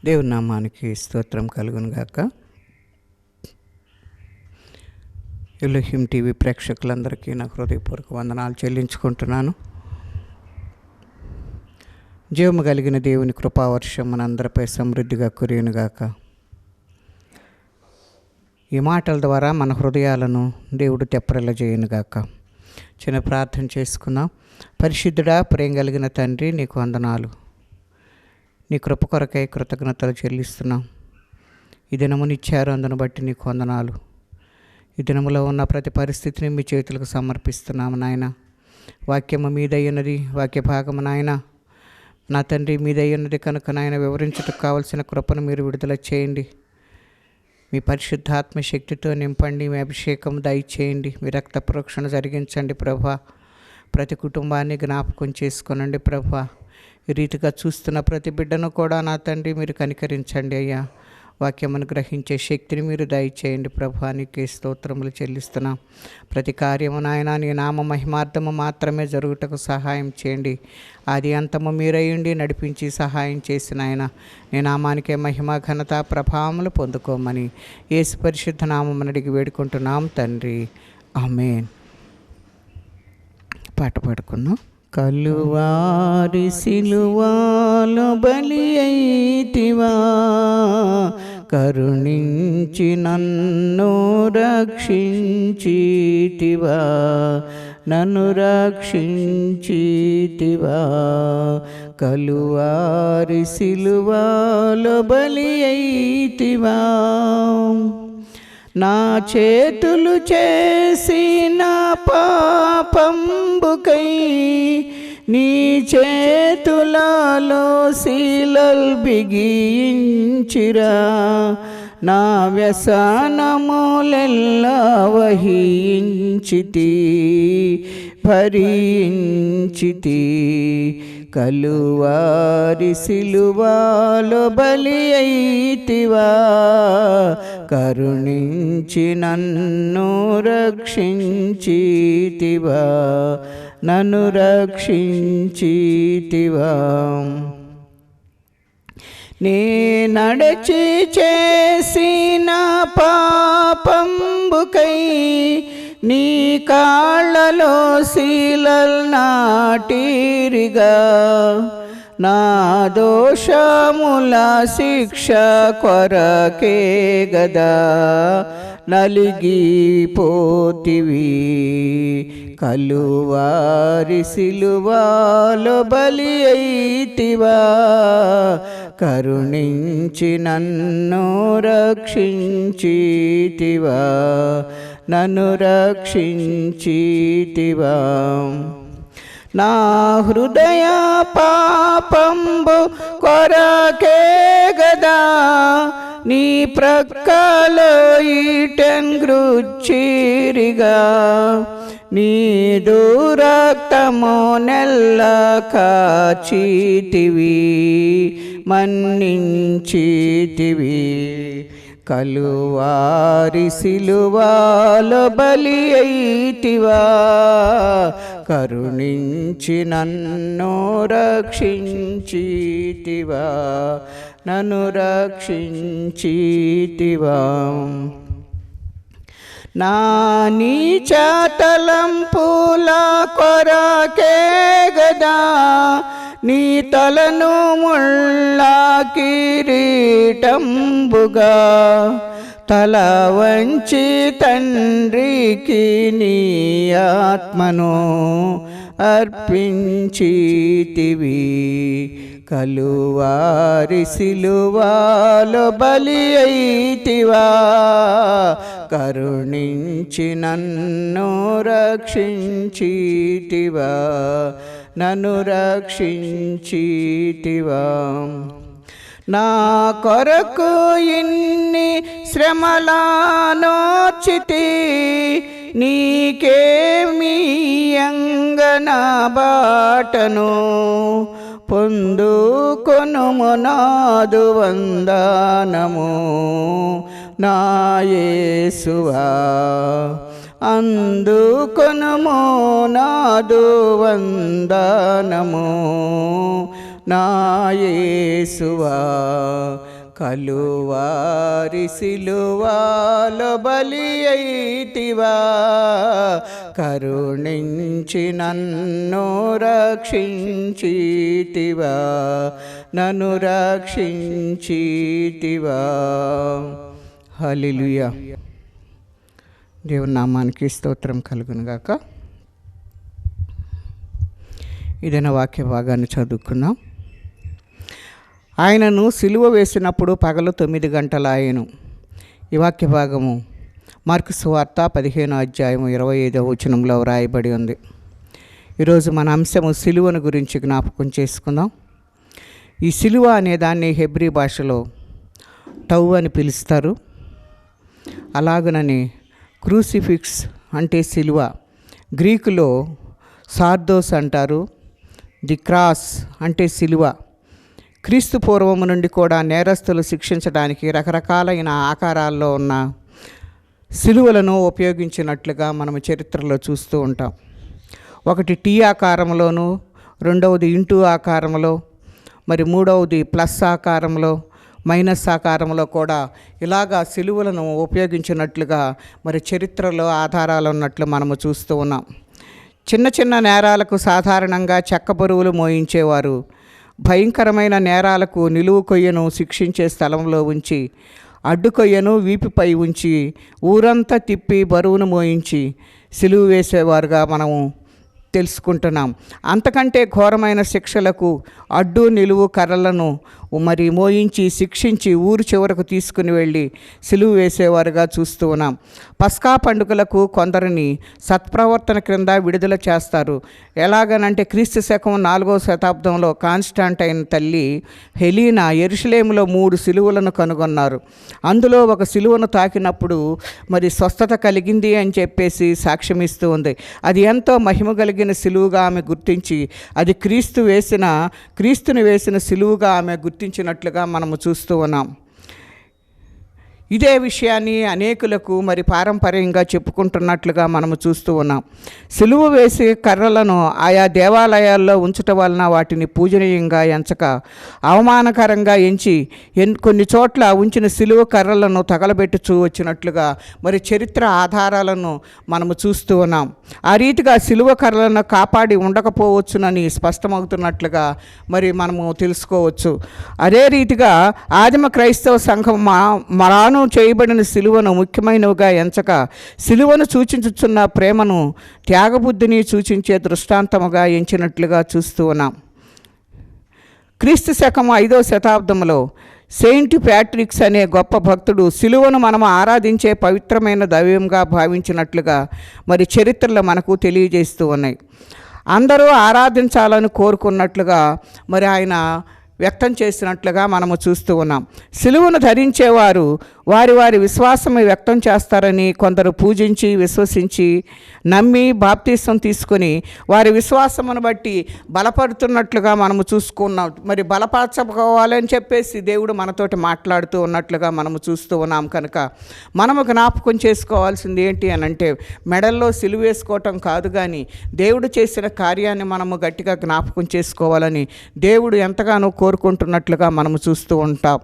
దేవుని నామానికి స్తోత్రం కలుగును గాక. ఎలోహిం టీవీ ప్రేక్షకులందరికీ నా హృదయపూర్వక వందనాలు చెల్లించుకుంటున్నాను. జీవము కలిగిన దేవుని కృపావర్షం మనందరిపై సమృద్ధిగా కురియునుగాక. ఈ మాటల ద్వారా మన హృదయాలను దేవుడు తెప్పరిల్లజేయునుగాక. చిన్న ప్రార్థన చేసుకుందాం. పరిశుద్ధుడా, ప్రేమ కలిగిన తండ్రి, నీకు వందనాలు. నీ కృప కొరకై కృతజ్ఞతలు చెల్లిస్తున్నాం. ఈ దినమునిచ్చారు, అందును బట్టి నీకు వందనాలు. ఈ దినములో ఉన్న ప్రతి పరిస్థితిని మీ చేతులకు సమర్పిస్తున్నాము నాయన. వాక్యము మీదయ్యున్నది, వాక్య భాగము నాయన నా తండ్రి మీదయ్యున్నది కనుక నాయన వివరించుటకు కావలసిన కృపను మీరు విడుదల చేయండి. మీ పరిశుద్ధాత్మ శక్తితో నింపండి. మీ అభిషేకం దయచేయండి. మీ రక్త ప్రోక్షణ జరిగించండి ప్రభా. ప్రతి కుటుంబాన్ని జ్ఞాపకం చేసుకొనండి ప్రభా. ఈ రీతిగా చూస్తున్న ప్రతి బిడ్డను కూడా నా తండ్రి మీరు కనికరించండి అయ్యా. వాక్యమును గ్రహించే శక్తిని మీరు దయచేయండి ప్రభా. నీకే స్తోత్రములు చెల్లిస్తున్నాం. ప్రతి కార్యము నాయన నీ నామ మహిమార్థము మాత్రమే జరుగుటకు సహాయం చేయండి. ఆది అంతము మీరయ్యుండి నడిపించి సహాయం చేసిన ఆయన నీ నామానికే మహిమ ఘనత ప్రభావములు పొందుకోమని యేసు పరిశుద్ధ నామమును అడిగి వేడుకుంటున్నాం తండ్రి, ఆమేన్. పాట పాడుకున్నాం. కలువారి సిలువాలో బలి అయితివా, కరుణించి నన్ను రక్షించితివా, నన్ను రక్షించితివా. కలువారి సిలువాలో బలి అయితివా, నా చేతులు చేసిన పాపంబుకై నీ చేతులలో శీలల్ బిగించిరా, నా వ్యసనములెల్లా వహించితి భరించితి. కలువారి సిలువాలో బలి అయితివా, కరుణించి నన్ను రక్షించితివా, నన్ను రక్షించితివా. నే నడచి చేసిన పాపంబుకై నీ కాళ్ళలో శీలల్ నాటిరిగా, నా దోషముల శిక్ష కొరకే గదా నలిగిపోతివి. కలువారి సిలువాలో బలి అయితివా, కరుణించి నన్ను రక్షించితివా, నన్ను రక్షించితివా. నా హృదయ పాపంబు కొరకే గదా నీ ప్రక్కలో ఈటెన్ గ్రుచ్చిరిగా, నీ రక్తము నెల్ల కాచితివి మన్నించితివి. కలువారి సిలువాలో బలి అయితివా, కరుణించి నన్ను రక్షించితివా, నన్ను రక్షించితివా. నా నీచ తలంపుల కొరకే గదా నీ తలను ముళ్ళ కిరీటంబుగా, తల వంచి తండ్రికి నీ ఆత్మను అర్పించితివి. కలువారి సిలువాలో బలి అయితివా, కరుణించి నన్ను రక్షించితివా, నన్ను రక్షించితివా. నా కొరకు ఇన్ని శ్రమలానోచితి, నీకేమీయంగ నా బాటను పొందుకొనుము నాదు వందనము నా యేసువా. అందుకొనుము నాదు వందనము నా యేసువా. కలువారి సిలువాలో బలి అయితివా, కరుణించి నన్ను రక్షించితివా, నన్ను రక్షించితివా. హల్లెలూయా. దేవుని నామానికి స్తోత్రం కలుగునుగాక. ఇదైన వాక్య భాగాన్ని చదువుకున్నాం. ఆయనను సిలువ వేసినప్పుడు పగలు 9 గంటల ఆయను. ఈ వాక్య భాగము మార్కు సువార్త 15వ అధ్యాయము 25వ వచనంలో వ్రాయబడి ఉంది. ఈరోజు మన అంశము సిలువను గురించి జ్ఞాపకం చేసుకుందాం. ఈ సిలువ అనే దాన్ని హెబ్రీ భాషలో టౌ అని పిలుస్తారు. అలాగనని క్రూసిఫిక్స్ అంటే సిలువ, గ్రీకులో సార్దోస్ అంటారు. ది క్రాస్ అంటే సిలువ. క్రీస్తు పూర్వము నుండి కూడా నేరస్తులు శిక్షించడానికి రకరకాలైన ఆకారాల్లో ఉన్న సిలువలను ఉపయోగించినట్లుగా మనము చరిత్రలో చూస్తూ ఉంటాం. ఒకటి టీ ఆకారంలోను, రెండవది ఇంటూ ఆకారంలో, మరి మూడవది ప్లస్ ఆకారంలో, మైనస్ ఆకారంలో కూడా ఇలాగా సిలువలను ఉపయోగించినట్లుగా మరి చరిత్రలో ఆధారాలు ఉన్నట్లు మనము చూస్తూ ఉన్నాం. చిన్న చిన్న నేరాలకు సాధారణంగా చెక్క బరువులు మోయించేవారు. భయంకరమైన నేరాలకు నిలువు కొయ్యను శిక్షించే స్థలంలో ఉంచి, అడ్డు కొయ్యను వీపుపై ఉంచి ఊరంతా తిప్పి బరువును మోయించి సిలువ వేసేవారుగా మనము తెలుసుకుంటున్నాం. అంతకంటే ఘోరమైన శిక్షలకు అడ్డు నిలువు కర్రలను మరి మోయించి శిక్షించి ఊరు చివరకు తీసుకుని వెళ్ళి సిలువ వేసేవారుగా చూస్తూ ఉన్నాం. పస్కా పండుగలకు కొందరిని సత్ప్రవర్తన క్రింద విడుదల చేస్తారు. ఎలాగనంటే క్రీస్తు శకం 4వ శతాబ్దంలో కాన్స్టాంటైన్ తల్లి హెలీనా యెరూషలేములో 3 సిలువలను కనుగొన్నారు. అందులో ఒక సిలువను తాకినప్పుడు మరి స్వస్థత కలిగింది అని చెప్పేసి సాక్ష్యమిస్తూ ఉంది. అది ఎంతో మహిమ కలిగిన సిలువుగా ఆమె గుర్తించి, అది క్రీస్తుని వేసిన సిలువుగా ఆమె గుర్తించినట్లుగా మనము చూస్తూ ఉన్నాం. ఇదే విషయాన్ని అనేకులకు మరి పారంపర్యంగా చెప్పుకుంటున్నట్లుగా మనము చూస్తూ ఉన్నాం. సిలువ వేసి కర్రలను ఆయా దేవాలయాల్లో ఉంచటం వలన వాటిని పూజనీయంగా ఎంచక అవమానకరంగా ఎంచి కొన్ని చోట్ల ఉంచిన సిలువ కర్రలను తగలబెట్టుచూ వచ్చినట్లుగా మరి చరిత్ర ఆధారాలను మనము చూస్తూ ఉన్నాం. ఆ రీతిగా సిలువ కర్రలను కాపాడి ఉండకపోవచ్చునని స్పష్టమవుతున్నట్లుగా మరి మనము తెలుసుకోవచ్చు. అదే రీతిగా ఆదిమ క్రైస్తవ సంఘం మరాను చేయబడిన సిలువను ముఖ్యమైనవిగా ఎంచక సిలువను సూచించుచున్న ప్రేమను, త్యాగబుద్ధిని సూచించే దృష్టాంతముగా ఎంచినట్లుగా చూస్తూ ఉన్నాం. క్రీస్తు శకం 5వ శతాబ్దంలో సెయింట్ ప్యాట్రిక్స్ అనే గొప్ప భక్తుడు సిలువను మనము ఆరాధించే పవిత్రమైన దైవంగా భావించినట్లుగా మరి చరిత్రలో మనకు తెలియజేస్తూ ఉన్నాయి. అందరూ ఆరాధించాలని కోరుకున్నట్లుగా మరి ఆయన వ్యక్తం చేసినట్లుగా మనము చూస్తూ ఉన్నాం. సిలువను ధరించేవారు వారి వారి విశ్వాసము వ్యక్తం చేస్తారని కొందరు పూజించి విశ్వసించి నమ్మి బాప్తీసం తీసుకొని వారి విశ్వాసమును బట్టి బలపడుతున్నట్లుగా మనము చూసుకున్నాం. మరి బలపరచుకోవాలని చెప్పేసి దేవుడు మనతోటి మాట్లాడుతూ ఉన్నట్లుగా మనము చూస్తూ ఉన్నాం. కనుక మనము జ్ఞాపకం చేసుకోవాల్సింది ఏంటి అని అంటే, మెడల్లో సిలువ వేసుకోవటం కాదు, కానీ దేవుడు చేసిన కార్యాన్ని మనము గట్టిగా జ్ఞాపకం చేసుకోవాలని దేవుడు ఎంతగానో కోరుకుంటున్నట్లుగా మనము చూస్తూ ఉంటాం.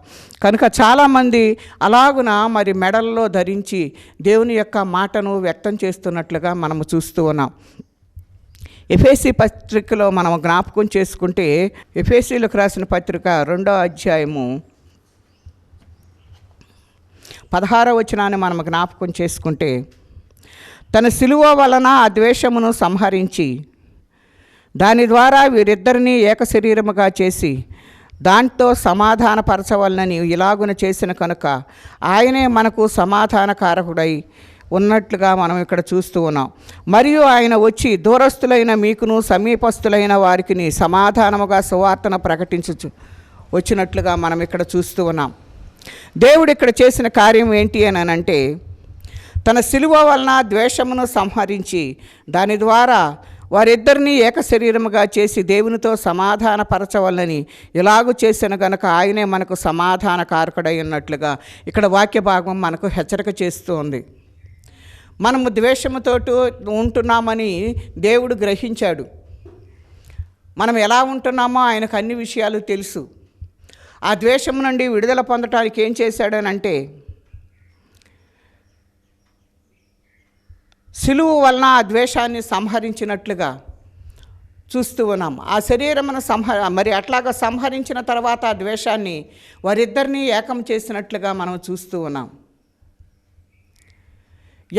కనుక చాలామంది అలాగున మరి మెడల్లో ధరించి దేవుని యొక్క మాటను వ్యక్తం చేస్తున్నట్లుగా మనము చూస్తూ ఉన్నాం. ఎఫెసీ పత్రికలో మనం జ్ఞాపకం చేసుకుంటే, ఎఫెసీలకు రాసిన పత్రిక 2వ అధ్యాయము 16వ వచనాన్ని మనం జ్ఞాపకం చేసుకుంటే, తన సిలువ వలన ఆ ద్వేషమును సంహరించి దాని ద్వారా వీరిద్దరినీ ఏక శరీరముగా చేసి దాంతో సమాధానపరచవలనని ఇలాగున చేసిన కనుక ఆయనే మనకు సమాధానకారకుడై ఉన్నట్లుగా మనం ఇక్కడ చూస్తూ ఉన్నాం. మరియు ఆయన వచ్చి దూరస్తులైన మీకును సమీపస్తులైన వారికి సమాధానముగా సువార్తను ప్రకటించు వచ్చినట్లుగా మనం ఇక్కడ చూస్తూ ఉన్నాం. దేవుడు ఇక్కడ చేసిన కార్యం ఏంటి అని అంటే, తన సిలువ వలన ద్వేషమును సంహరించి దాని ద్వారా వారిద్దరినీ ఏక శరీరముగా చేసి దేవునితో సమాధానపరచవలనని ఇలాగూ చేసిన గనక ఆయనే మనకు సమాధానకారకుడై ఉన్నట్లుగా ఇక్కడ వాక్య భాగం మనకు హెచ్చరిక చేస్తూ ఉంది. మనము ద్వేషముతో ఉంటున్నామని దేవుడు గ్రహించాడు. మనం ఎలా ఉంటున్నామో ఆయనకు అన్ని విషయాలు తెలుసు. ఆ ద్వేషం నుండి విడుదల పొందటానికి ఏం చేశాడనంటే, సిలువ వలన ఆ ద్వేషాన్ని సంహరించినట్లుగా చూస్తూ ఉన్నాం. ఆ శరీరమును మరి అట్లాగా సంహరించిన తర్వాత ఆ ద్వేషాన్ని వారిద్దరినీ ఏకం చేసినట్లుగా మనం చూస్తూ ఉన్నాం.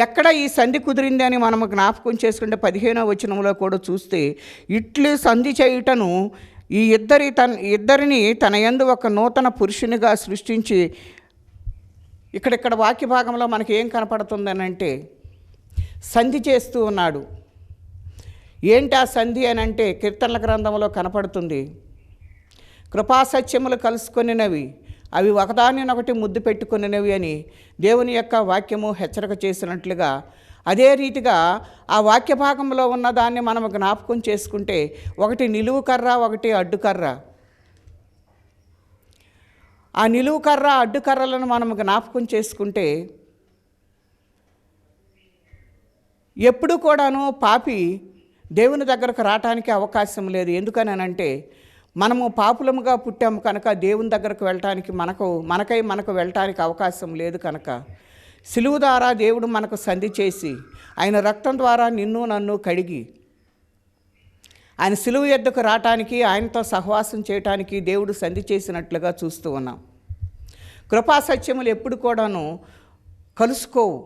ఎక్కడ ఈ సంధి కుదిరింది అని మనం జ్ఞాపకం చేసుకుంటే 15వ వచనంలో కూడా చూస్తే, ఇట్లు సంధి చేయుటను ఈ ఇద్దరిని తన యందు ఒక నూతన పురుషునిగా సృష్టించి, ఇక్కడ వాక్య భాగంలో మనకి ఏం కనపడుతుందని అంటే, సంధి చేస్తూ ఉన్నాడు. ఏంటి ఆ సంధి అని అంటే, కీర్తనల గ్రంథంలో కనపడుతుంది. కృపాసత్యములు కలుసుకొనినవి, అవి ఒకదానినొకటి ముద్దు పెట్టుకునినవి అని దేవుని యొక్క వాక్యము హెచ్చరిక చేసినట్లుగా, అదే రీతిగా ఆ వాక్య భాగంలో ఉన్న దాన్ని మనం జ్ఞాపకం చేసుకుంటే, ఒకటి నిలువు కర్ర, ఒకటి అడ్డుకర్ర. ఆ నిలువు కర్ర అడ్డుకర్రలను మనం జ్ఞాపకం చేసుకుంటే, ఎప్పుడు కూడాను పాపి దేవుని దగ్గరకు రావటానికి అవకాశం లేదు. ఎందుకనంటే, మనము పాపులముగా పుట్టాము కనుక దేవుని దగ్గరకు వెళ్ళటానికి మనకు వెళ్ళటానికి అవకాశం లేదు కనుక, సిలువ ద్వారా దేవుడు మనకు సంధి చేసి, ఆయన రక్తం ద్వారా నిన్ను నన్ను కడిగి, ఆయన సిలువ యొద్దకు రావటానికి, ఆయనతో సహవాసం చేయటానికి దేవుడు సంధి చేసినట్లుగా చూస్తూ ఉన్నాం. కృపాసత్యములు ఎప్పుడు కూడాను కలుసుకోవు.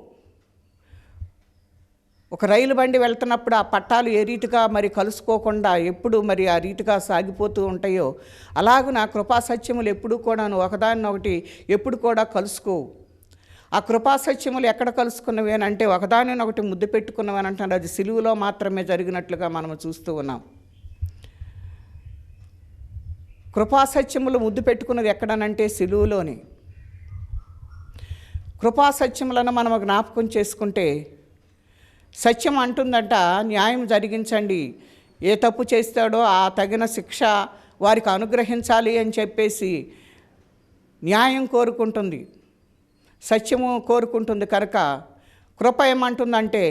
ఒక రైలు బండి వెళ్తున్నప్పుడు ఆ పట్టాలు ఏ రీతిగా మరి కలుసుకోకుండా ఎప్పుడు మరి ఆ రీతిగా సాగిపోతూ ఉంటాయో, అలాగున కృపాసత్యములు ఎప్పుడు కూడాను ఒకదానినొకటి ఎప్పుడు కూడా కలుసుకోవు. ఆ కృపాసత్యములు ఎక్కడ కలుసుకున్నవి అని అంటే, ఒకదానినొకటి ముద్దు పెట్టుకున్నవి అని అంటున్నారు. అది సిలువలో మాత్రమే జరిగినట్లుగా మనం చూస్తూ ఉన్నాం. కృపాసత్యములు ముద్దు పెట్టుకున్నది ఎక్కడనంటే సిలువలోని. కృపాసత్యములను మనం జ్ఞాపకం చేసుకుంటే, సత్యం అంటుందంట, న్యాయం జరిగించండి, ఏ తప్పు చేస్తాడో ఆ తగిన శిక్ష వారికి అనుగ్రహించాలి అని చెప్పేసి న్యాయం కోరుకుంటుంది, సత్యము కోరుకుంటుంది. కనుక కృప ఏమంటుందంటే,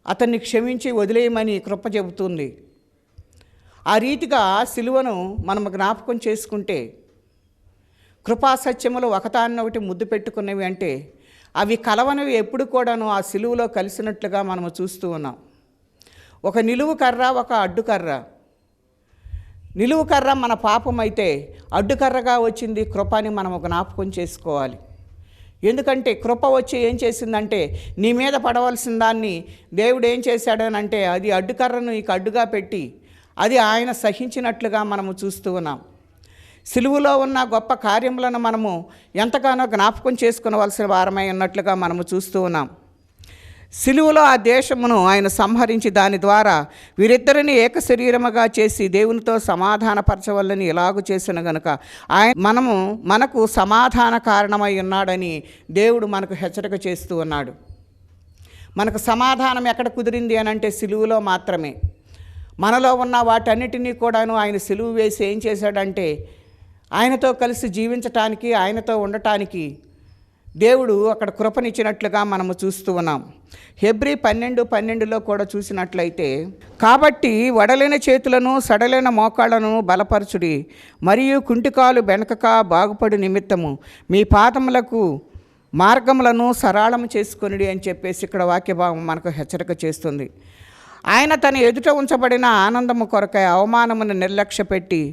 అతన్ని క్షమించి వదిలేయమని కృప చెబుతుంది. ఆ రీతిగా సిలువను మనం జ్ఞాపకం చేసుకుంటే, కృపాసత్యములు ఒకదాన్నొకటి ముద్దు పెట్టుకున్నవి అంటే, అవి కలవనివి ఎప్పుడు కూడాను ఆ సిలువలో కలిసినట్లుగా మనము చూస్తూ ఉన్నాం. ఒక నిలువు కర్ర, ఒక అడ్డుకర్ర. నిలువు కర్ర మన పాపం అయితే, అడ్డుకర్రగా వచ్చింది కృప అని మనము జ్ఞాపకం చేసుకోవాలి. ఎందుకంటే కృప వచ్చి ఏం చేసిందంటే, నీ మీద పడవలసిన దాన్ని దేవుడు ఏం చేశాడనంటే, అది అడ్డుకర్రను నీకు అడ్డుగా పెట్టి, అది ఆయన సహించినట్లుగా మనము చూస్తూ ఉన్నాం. సిలువలో ఉన్న గొప్ప కార్యములను మనము ఎంతగానో జ్ఞాపకం చేసుకునవలసిన వారమై ఉన్నట్లుగా మనము చూస్తూ ఉన్నాం. సిలువలో ఆ దేశమును ఆయన సంహరించి, దాని ద్వారా వీరిద్దరిని ఏక శరీరముగా చేసి దేవునితో సమాధానపరచవలని ఎలాగూ చేసిన గనుక మనకు సమాధాన కారణమై ఉన్నాడని దేవుడు మనకు హెచ్చరిక చేస్తూ ఉన్నాడు. మనకు సమాధానం ఎక్కడ కుదిరింది అని అంటే, సిలువలో మాత్రమే. మనలో ఉన్న వాటన్నిటినీ కూడాను ఆయన సిలువ వేసి ఏం చేశాడంటే, ఆయనతో కలిసి జీవించటానికి, ఆయనతో ఉండటానికి దేవుడు అక్కడ కృపనిచ్చినట్లుగా మనము చూస్తూ ఉన్నాం. హెబ్రీ 12:12లో కూడా చూసినట్లయితే, కాబట్టి వడలిన చేతులను సడలైన మోకాళ్లను బలపరచుడి, మరియు కుంటికాలు బెనకక బాగుపడు నిమిత్తము మీ పాదములకు మార్గములను సరళము చేసుకొనిడి అని చెప్పేసి ఇక్కడ వాక్యభావం మనకు హెచ్చరిక చేస్తుంది. ఆయన తన ఎదుట ఉంచబడిన ఆనందము కొరకై అవమానమును నిర్లక్ష్యపెట్టి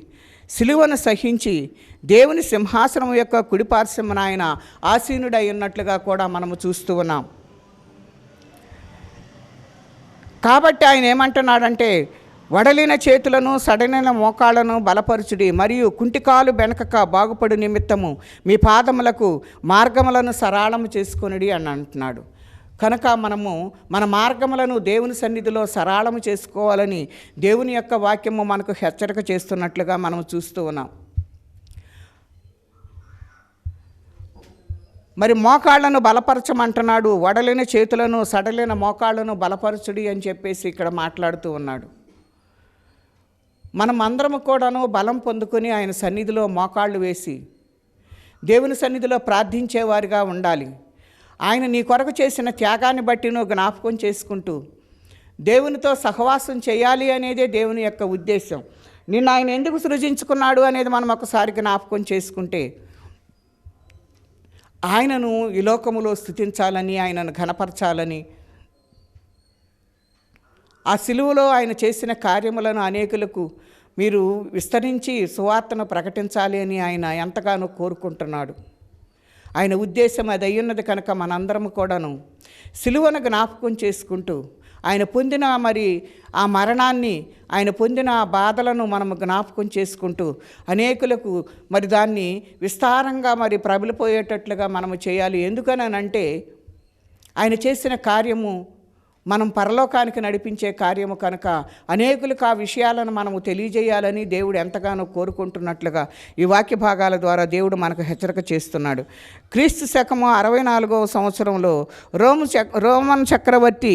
సిలువను సహించి దేవుని సింహాసనం యొక్క కుడిపార్శ్వమున ఆయన ఆసీనుడై ఉన్నట్లుగా కూడా మనము చూస్తూ ఉన్నాం. కాబట్టి ఆయన ఏమంటున్నాడంటే, వడలిన చేతులను సడలిన మోకాళ్లను బలపరచుడి, మరియు కుంటికాలు బెనకక బాగుపడు నిమిత్తము మీ పాదములకు మార్గములను సరళము చేసుకొనిడి అని అంటున్నాడు. కనుక మనము మన మార్గములను దేవుని సన్నిధిలో సరళము చేసుకోవాలని దేవుని యొక్క వాక్యము మనకు హెచ్చరిక చేస్తున్నట్లుగా మనం చూస్తూ ఉన్నాం. మరి మోకాళ్లను బలపరచమంటున్నాడు. వడలిన చేతులను సడలిన మోకాళ్లను బలపరచుడి అని చెప్పేసి ఇక్కడ మాట్లాడుతూ ఉన్నాడు. మనం అందరము కూడాను బలం పొందుకొని ఆయన సన్నిధిలో మోకాళ్ళు వేసి దేవుని సన్నిధిలో ప్రార్థించేవారిగా ఉండాలి. ఆయన నీ కొరకు చేసిన త్యాగాన్ని బట్టి నువ్వు జ్ఞాపకం చేసుకుంటూ దేవునితో సహవాసం చేయాలి అనేదే దేవుని యొక్క ఉద్దేశం. నిన్ను ఆయన ఎందుకు సృజించుకున్నాడు అనేది మనం ఒకసారి జ్ఞాపకం చేసుకుంటే, ఆయనను ఈ లోకములో స్తుతించాలని, ఆయనను ఘనపరచాలని, ఆ సిలువలో ఆయన చేసిన కార్యములను అనేకులకు మీరు విస్తరించి సువార్తను ప్రకటించాలి అని ఆయన ఎంతగానో కోరుకుంటున్నాడు. ఆయన ఉద్దేశం అది అయ్యున్నది కనుక మనందరం కూడాను సిలువను జ్ఞాపకం చేసుకుంటూ, ఆయన పొందిన మరి ఆ మరణాన్ని, ఆయన పొందిన ఆ బాధలను మనం జ్ఞాపకం చేసుకుంటూ అనేకులకు మరి దాన్ని విస్తారంగా మరి ప్రబలిపోయేటట్లుగా మనము చేయాలి. ఎందుకనంటే ఆయన చేసిన కార్యము మనం పరలోకానికి నడిపించే కార్యము కనుక అనేకులకు ఆ విషయాలను మనము తెలియజేయాలని దేవుడు ఎంతగానో కోరుకుంటున్నట్లుగా ఈ వాక్య భాగాల ద్వారా దేవుడు మనకు హెచ్చరిక చేస్తున్నాడు. క్రీస్తు శకము 64వ సంవత్సరంలో రోమన్ చక్రవర్తి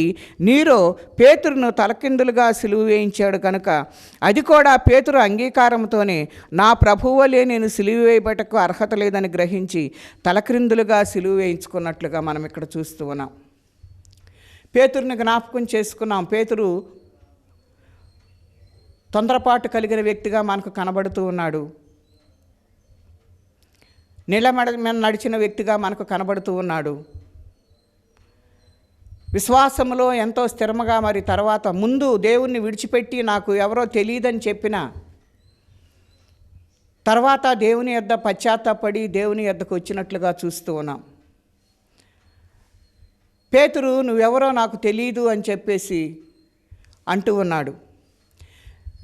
నీరో పేతురును తలకిందులుగా సిలువ వేయించాడు కనుక అది కూడా పేతురు అంగీకారంతోనే నా ప్రభువులే నేను సిలువ వేయబటకు అర్హత లేదని గ్రహించి తలక్రిందులుగా సిలువ వేయించుకున్నట్లుగా మనం ఇక్కడ చూస్తూ ఉన్నాం. పేతురుని జ్ఞాపకం చేసుకున్నాం. పేతురు తొందరపాటు కలిగిన వ్యక్తిగా మనకు కనబడుతూ ఉన్నాడు. నీళ్ళ మీద నడిచిన వ్యక్తిగా మనకు కనబడుతూ ఉన్నాడు. విశ్వాసములో ఎంతో స్థిరముగా మరి తర్వాత ముందు దేవుణ్ణి విడిచిపెట్టి నాకు ఎవరో తెలియదని చెప్పిన తర్వాత దేవుని యొద్ద పశ్చాత్తాపడి దేవుని యొద్దకు వచ్చినట్లుగా చూస్తూ ఉన్నాం. పేతురు నువ్వెవరో నాకు తెలియదు అని చెప్పేసి అంటూ ఉన్నాడు.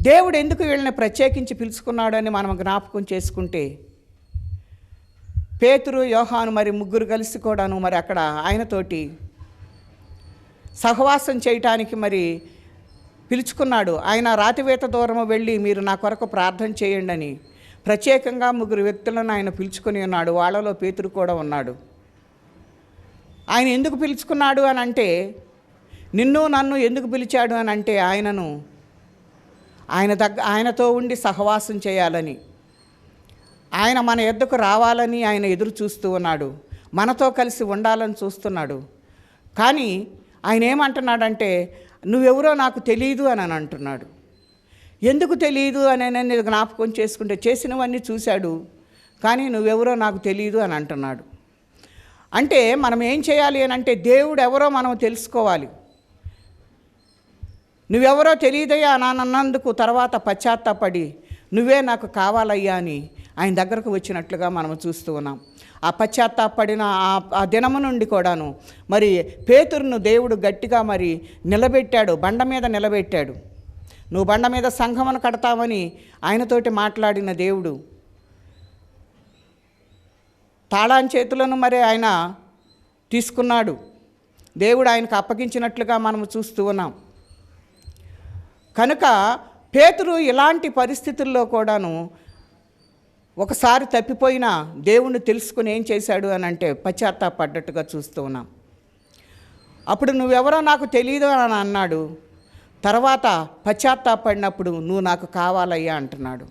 దేవుడు ఎందుకు వీళ్ళని ప్రత్యేకించి పిలుచుకున్నాడని మనం జ్ఞాపకం చేసుకుంటే, పేతురు యోహాను మరి ముగ్గురు కలిసి కూడాను మరి అక్కడ ఆయనతోటి సహవాసం చేయటానికి మరి పిలుచుకున్నాడు. ఆయన రాతివేత దూరము వెళ్ళి మీరు నా కొరకు ప్రార్థన చేయండి అని ప్రత్యేకంగా ముగ్గురు వ్యక్తులను ఆయన పిలుచుకొని ఉన్నాడు. వాళ్ళలో పేతురు కూడా ఉన్నాడు. ఆయన ఎందుకు పిలుచుకున్నాడు అని అంటే, నిన్ను నన్ను ఎందుకు పిలిచాడు అని అంటే ఆయనతో ఉండి సహవాసం చేయాలని, ఆయన మన యొద్దకు రావాలని ఆయన ఎదురు చూస్తూ ఉన్నాడు. మనతో కలిసి ఉండాలని చూస్తున్నాడు. కానీ ఆయన ఏమంటున్నాడంటే నువ్వెవరో నాకు తెలియదు అని అంటున్నాడు. ఎందుకు తెలియదు అని నేను జ్ఞాపకం చేసుకుంటే, చేసినవన్నీ చూశాడు కానీ నువ్వెవరో నాకు తెలియదు అని అంటున్నాడు. అంటే మనం ఏం చేయాలి అని అంటే దేవుడు ఎవరో మనం తెలుసుకోవాలి. నువ్వెవరో తెలియదయ్యా అన్నందుకు తర్వాత పశ్చాత్తాపడి నువ్వే నాకు కావాలయ్యా అని ఆయన దగ్గరకు వచ్చినట్లుగా మనం చూస్తూ ఉన్నాం. ఆ పశ్చాత్తాపడిన ఆ దినము నుండి కూడాను మరి పేతురును దేవుడు గట్టిగా మరి నిలబెట్టాడు, బండ మీద నిలబెట్టాడు. నువ్వు బండ మీద సంఘమును కడతావని ఆయనతోటి మాట్లాడిన దేవుడు తాళాన్ చేతులను మరి ఆయన తీసుకున్నాడు. దేవుడు ఆయనకు అప్పగించినట్లుగా మనం చూస్తూ ఉన్నాం. కనుక పేతురు ఇలాంటి పరిస్థితుల్లో కూడాను ఒకసారి తప్పిపోయిన దేవుణ్ణి తెలుసుకుని ఏం చేశాడు అని అంటే పశ్చాత్తాపడ్డట్టుగా చూస్తూ ఉన్నాం. అప్పుడు నువ్వెవరో నాకు తెలియదు అని అన్నాడు. తర్వాత పశ్చాత్తాపడినప్పుడు నువ్వు నాకు కావాలయ్యా అంటున్నాడు.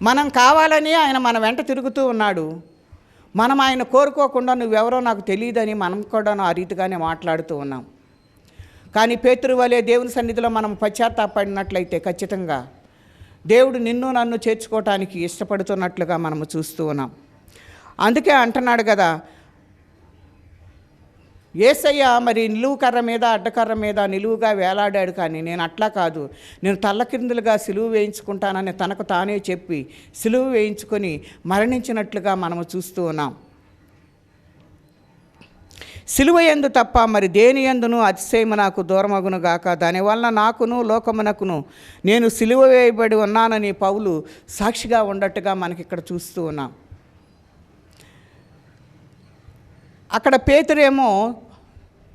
మనం కావాలని ఆయన మన వెంట తిరుగుతూ ఉన్నాడు. మనం ఆయన కోరుకోకుండా నువ్వెవరో నాకు తెలియదని మనం కూడా ఆ రీతిగానే మాట్లాడుతూ ఉన్నాం. కానీ పేతురు వలె దేవుని సన్నిధిలో మనం పశ్చాత్తాపడినట్లయితే ఖచ్చితంగా దేవుడు నిన్ను నన్ను చేర్చుకోవటానికి ఇష్టపడుతున్నట్లుగా మనము చూస్తూ ఉన్నాం. అందుకే అంటున్నాడు కదా, యేసయ్య మరి నిలువు కర్ర మీద అడ్డకర్ర మీద నిలువుగా వేలాడాడు, కానీ నేను అట్లా కాదు, నేను తల్లకిందులుగా సిలువ వేయించుకుంటానని తనకు తానే చెప్పి సిలువ వేయించుకొని మరణించినట్లుగా మనము చూస్తూ ఉన్నాం. సిలువ యందు తప్ప మరి దేని యందును అతిశయము నాకు దూరమగును గాక, దానివల్ల నాకును లోకమునకును నేను సిలువ వేయబడి ఉన్నానని పౌలు సాక్షిగా ఉండట్టుగా మనకి ఇక్కడ చూస్తూ ఉన్నాం. అక్కడ పేతురేమో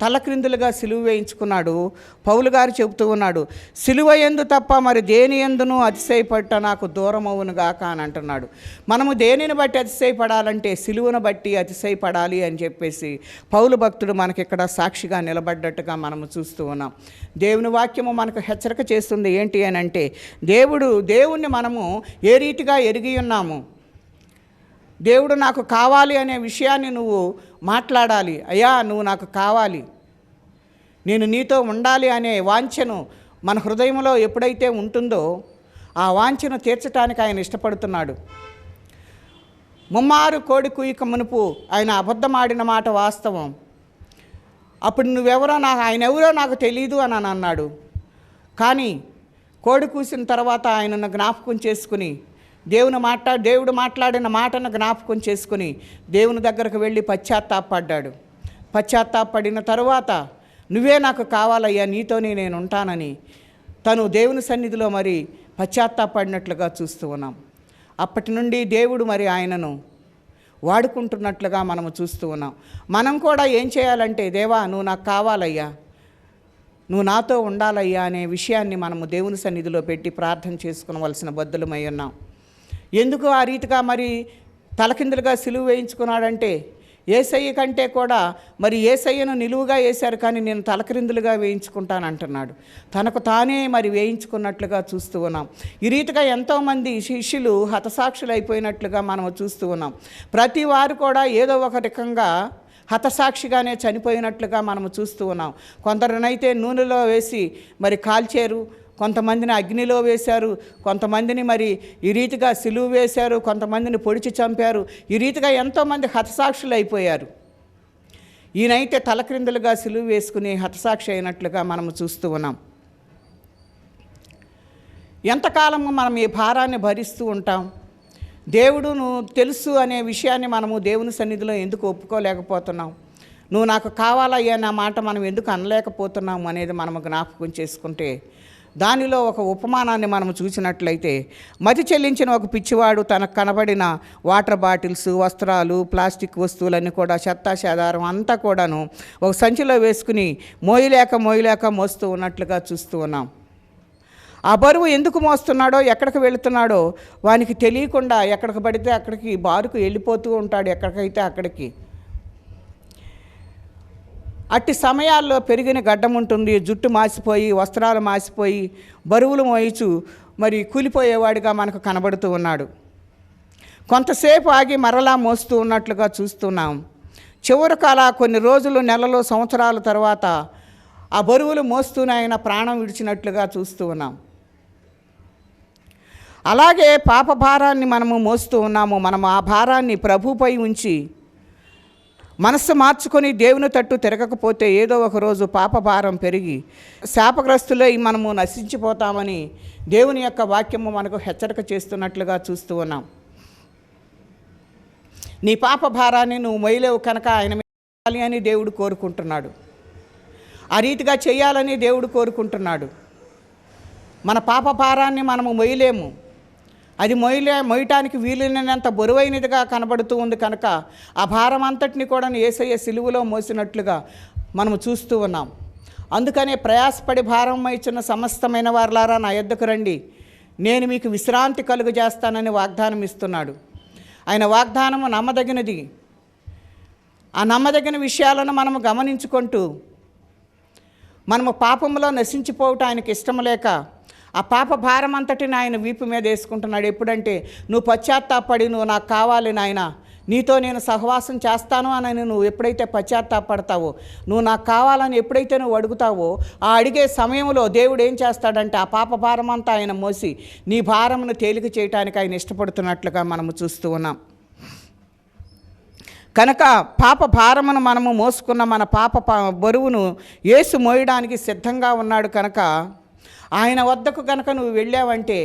తలక్రిందులుగా సిలువ వేయించుకున్నాడు. పౌలు గారు చెబుతూ ఉన్నాడు, సిలువ యందు తప్ప మరి దేని యందును అతిశయపట్ట నాకు దూరమవును గాక అని అంటున్నాడు. మనము దేనిని బట్టి అతిశయపడాలంటే సిలువను బట్టి అతిశయపడాలి అని చెప్పేసి పౌలు భక్తుడు మనకి ఇక్కడ సాక్షిగా నిలబడ్డట్టుగా మనము చూస్తూ ఉన్నాం. దేవుని వాక్యము మనకు హెచ్చరిక చేస్తుంది ఏంటి అని అంటే, దేవుణ్ణి మనము ఏ రీతిగా ఎరిగి ఉన్నాము. దేవుడు నాకు కావాలి అనే విషయాన్ని నువ్వు మాట్లాడాలి. అయ్యా నువ్వు నాకు కావాలి, నేను నీతో ఉండాలి అనే వాంఛను మన హృదయంలో ఎప్పుడైతే ఉంటుందో ఆ వాంఛను తీర్చడానికి ఆయన ఇష్టపడుతున్నాడు. ముమ్మారు కోడి కూయిక మునుపు ఆయన అబద్ధమాడిన మాట వాస్తవం. అప్పుడు ఆయన ఎవరో నాకు తెలియదు అని అన్నాడు. కానీ కోడి కూసిన తర్వాత ఆయనను జ్ఞాపకం చేసుకుని దేవుడు మాట్లాడిన మాటను జ్ఞాపకం చేసుకుని దేవుని దగ్గరకు వెళ్ళి పశ్చాత్తాపడ్డాడు. పశ్చాత్తాపడిన తరువాత నువ్వే నాకు కావాలయ్యా, నీతోనే నేను ఉంటానని తను దేవుని సన్నిధిలో మరి పశ్చాత్తాపడినట్లుగా చూస్తూ ఉన్నాం. అప్పటి నుండి దేవుడు మరి ఆయనను వాడుకుంటున్నట్లుగా మనము చూస్తూ ఉన్నాం. మనం కూడా ఏం చేయాలంటే, దేవా నువ్వు నాకు కావాలయ్యా, నువ్వు నాతో ఉండాలయ్యా అనే విషయాన్ని మనము దేవుని సన్నిధిలో పెట్టి ప్రార్థన చేసుకునవలసిన బద్దులమై ఉన్నాం. ఎందుకు ఆ రీతిగా మరి తలకిందులుగా సిలువ వేయించుకున్నాడంటే, యేసయ్య కంటే కూడా మరి యేసయ్యను నిలువుగా వేశారు, కానీ నేను తలక్రిందులుగా వేయించుకుంటానంటున్నాడు. తనకు తానే మరి వేయించుకున్నట్లుగా చూస్తూ ఉన్నాం. ఈ రీతిగా ఎంతోమంది శిష్యులు హతసాక్షులు అయిపోయినట్లుగా మనం చూస్తూ ఉన్నాం. ప్రతి వారు కూడా ఏదో ఒక రకంగా హతసాక్షిగానే చనిపోయినట్లుగా మనము చూస్తూ ఉన్నాం. కొందరినైతే నూనెలో వేసి మరి కాల్చారు, కొంతమందిని అగ్నిలో వేశారు, కొంతమందిని మరి ఈ రీతిగా సిలువ వేశారు, కొంతమందిని పొడిచి చంపారు. ఈ రీతిగా ఎంతోమంది హతసాక్షులు అయిపోయారు. ఈయనైతే తలక్రిందులుగా సిలువ వేసుకుని హతసాక్షి అయినట్లుగా మనము చూస్తూ ఉన్నాం. ఎంతకాలము మనం ఈ భారాన్ని భరిస్తూ ఉంటాం? దేవుడు నువ్వు తెలుసు అనే విషయాన్ని మనము దేవుని సన్నిధిలో ఎందుకు ఒప్పుకోలేకపోతున్నాం? నువ్వు నాకు కావాలయ్యా నా మాట మనం ఎందుకు అనలేకపోతున్నాము అనేది మనము జ్ఞాపకం చేసుకుంటే, దానిలో ఒక ఉపమానాన్ని మనం చూసినట్లయితే, మతి చెల్లించిన ఒక పిచ్చివాడు తనకు కనబడిన వాటర్ బాటిల్స్, వస్త్రాలు, ప్లాస్టిక్ వస్తువులన్నీ కూడా చెత్తా చెదారం అంతా కూడాను ఒక సంచిలో వేసుకుని మోయలేక మోస్తూ ఉన్నట్లుగా చూస్తూ ఉన్నాం. ఆ బరువు ఎందుకు మోస్తున్నాడో, ఎక్కడికి వెళుతున్నాడో వానికి తెలియకుండా ఎక్కడికి పడితే అక్కడికి బారుకు వెళ్ళిపోతూ ఉంటాడు, ఎక్కడికైతే అక్కడికి. అట్టి సమయాల్లో పెరిగిన గడ్డం ఉంటుంది, జుట్టు మాసిపోయి, వస్త్రాలు మాసిపోయి, బరువులు మోయిచు మరి కూలిపోయేవాడిగా మనకు కనబడుతూ ఉన్నాడు. కొంతసేపు ఆగి మరలా మోస్తూ ఉన్నట్లుగా చూస్తున్నాం. చివరికి అలా కొన్ని రోజులు, నెలలు, సంవత్సరాల తర్వాత ఆ బరువులు మోస్తూనే ఆయన ప్రాణం విడిచినట్లుగా చూస్తూ ఉన్నాం. అలాగే పాప భారాన్ని మనము మోస్తూ ఉన్నాము. మనం ఆ భారాన్ని ప్రభుపై ఉంచి మనస్సు మార్చుకొని దేవుని తట్టు తిరగకపోతే ఏదో ఒక రోజు పాప భారం పెరిగి శాపగ్రస్తులై మనము నశించిపోతామని దేవుని యొక్క వాక్యము మనకు హెచ్చరిక చేస్తున్నట్లుగా చూస్తూ ఉన్నాం. నీ పాప భారాన్ని నువ్వు మొయ్యలేవు కనుక ఆయన మీద అని దేవుడు కోరుకుంటున్నాడు. ఆ రీతిగా చేయాలని దేవుడు కోరుకుంటున్నాడు. మన పాప భారాన్ని మనము మొయ్యలేము. అది మొయ్యటానికి వీలైనంత బరువైనదిగా కనబడుతూ ఉంది కనుక ఆ భారం అంతటిని కూడా యేసయ్య సిలువలో మోసినట్లుగా మనము చూస్తూ ఉన్నాం. అందుకనే ప్రయాసపడి భారం మోయిచున్న సమస్తమైన వారలారా నా యొద్దకు రండి, నేను మీకు విశ్రాంతి కలుగజేస్తానని వాగ్దానం ఇస్తున్నాడు. ఆయన వాగ్దానము నమ్మదగినది. ఆ నమ్మదగిన విషయాలను మనము గమనించుకుంటూ మనము పాపంలో నశించిపోవటం ఆయనకి ఇష్టం లేక ఆ పాప భారం అంతటిని ఆయన వీపు మీద వేసుకుంటున్నాడు. ఎప్పుడంటే, నువ్వు పశ్చాత్తాపడి నువ్వు నాకు కావాలి నాయన, నీతో నేను సహవాసం చేస్తాను అని నువ్వు ఎప్పుడైతే పశ్చాత్తాపడతావో, నువ్వు నాకు కావాలని ఎప్పుడైతే నువ్వు అడుగుతావో, ఆ అడిగే సమయంలో దేవుడు ఏం చేస్తాడంటే ఆ పాప భారం అంతా ఆయన మోసి నీ భారమును తేలిక చేయటానికి ఆయన ఇష్టపడుతున్నట్లుగా మనము చూస్తూ ఉన్నాం. కనుక పాప భారమును మనము మోసుకున్న మన పాప బరువును యేసు మోయడానికి సిద్ధంగా ఉన్నాడు. కనుక ఆయన వద్దకు కనుక నువ్వు వెళ్ళావంటే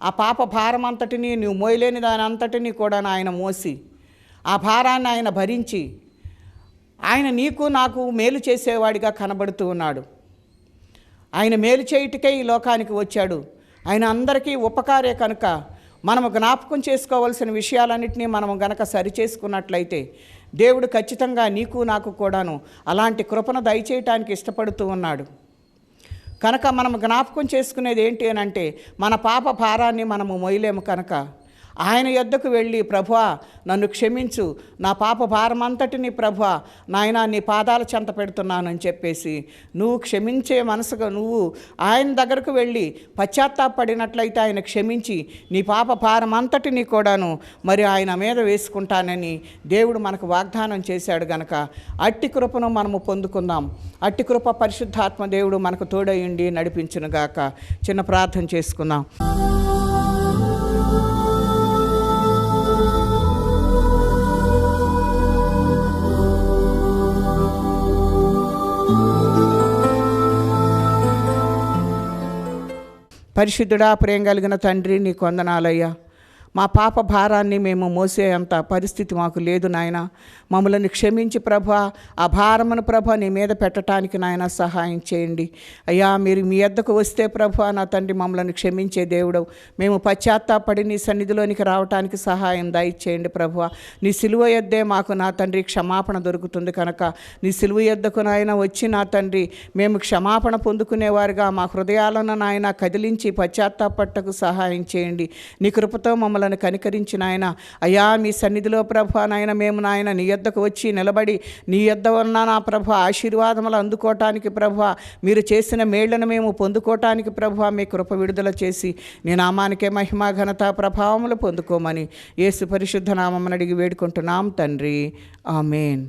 ఆ పాప భారం అంతటిని నువ్వు మోయలేని దాని అంతటిని కూడా ఆయన మోసి ఆ భారాన్ని ఆయన భరించి ఆయన నీకు నాకు మేలు చేసేవాడిగా కనబడుతూ ఉన్నాడు. ఆయన మేలు చేయుటకే ఈ లోకానికి వచ్చాడు. ఆయన అందరికీ ఉపకారే కనుక మనము జ్ఞాపకం చేసుకోవాల్సిన విషయాలన్నింటినీ మనము గనక సరిచేసుకున్నట్లయితే దేవుడు ఖచ్చితంగా నీకు నాకు కూడాను అలాంటి కృపను దయచేయటానికి ఇష్టపడుతూ ఉన్నాడు. కనుక మనం జ్ఞాపకం చేసుకునేది ఏంటి అని అంటే, మన పాప భారాన్ని మనము మోయలేము కనుక ఆయన యొద్దకు వెళ్ళి, ప్రభువా నన్ను క్షమించు, నా పాప భారం అంతటిని ప్రభువా నాయన నీ పాదాల చెంత పెడుతున్నానని చెప్పేసి నువ్వు క్షమించే మనసుగా నువ్వు ఆయన దగ్గరకు వెళ్ళి పశ్చాత్తాపడినట్లయితే ఆయన క్షమించి నీ పాప భారం అంతటిని కూడాను మరి ఆయన మీద వేసుకుంటానని దేవుడు మనకు వాగ్దానం చేశాడు. గనక అట్టి కృపను మనము పొందుకుందాం. అట్టి కృప పరిశుద్ధాత్మ దేవుడు మనకు తోడయుండి నడిపించునుగాక. చిన్న ప్రార్థన చేసుకుందాం. పరిశుద్ధుడా, ప్రేమ కలిగిన తండ్రి, నీకు వందనాలయ్యా. మా పాప భారాన్ని మేము మోసే అంత పరిస్థితి మాకు లేదు నాయన. మమ్మల్ని క్షమించి ప్రభా, ఆ భారమును ప్రభా నీ మీద పెట్టడానికి నాయన సహాయం చేయండి అయ్యా. మీరు మీ యొద్దకు వస్తే ప్రభా నా తండ్రి మమ్మల్ని క్షమించే దేవుడవు. మేము పశ్చాత్తాపడి నీ సన్నిధిలోనికి రావడానికి సహాయం దయచేయండి ప్రభా. నీ సిలువ యొద్దే మాకు నా తండ్రి క్షమాపణ దొరుకుతుంది కనుక నీ సిలువ యొద్దకు నాయన వచ్చి నా తండ్రి మేము క్షమాపణ పొందుకునేవారుగా మా హృదయాలను నాయన కదిలించి పశ్చాత్తాపట్టకు సహాయం చేయండి. నీ కృపతో మమ్మల్ని కనికరించి నాయన అయ్యా, మీ సన్నిధిలో ప్రభా నాయన మేము నాయన నీ యొద్దకు వచ్చి నిలబడి నీ యొద్ద ఉన్న నా ప్రభా ఆశీర్వాదములు అందుకోవటానికి ప్రభా, మీరు చేసిన మేళ్లను మేము పొందుకోవటానికి ప్రభా మీ కృప విడుదల చేసి నీ నామానికే మహిమ ఘనత ప్రభావములు పొందుకోమని యేసు పరిశుద్ధ నామమున అడిగి వేడుకుంటున్నాం తండ్రి. ఆమేన్.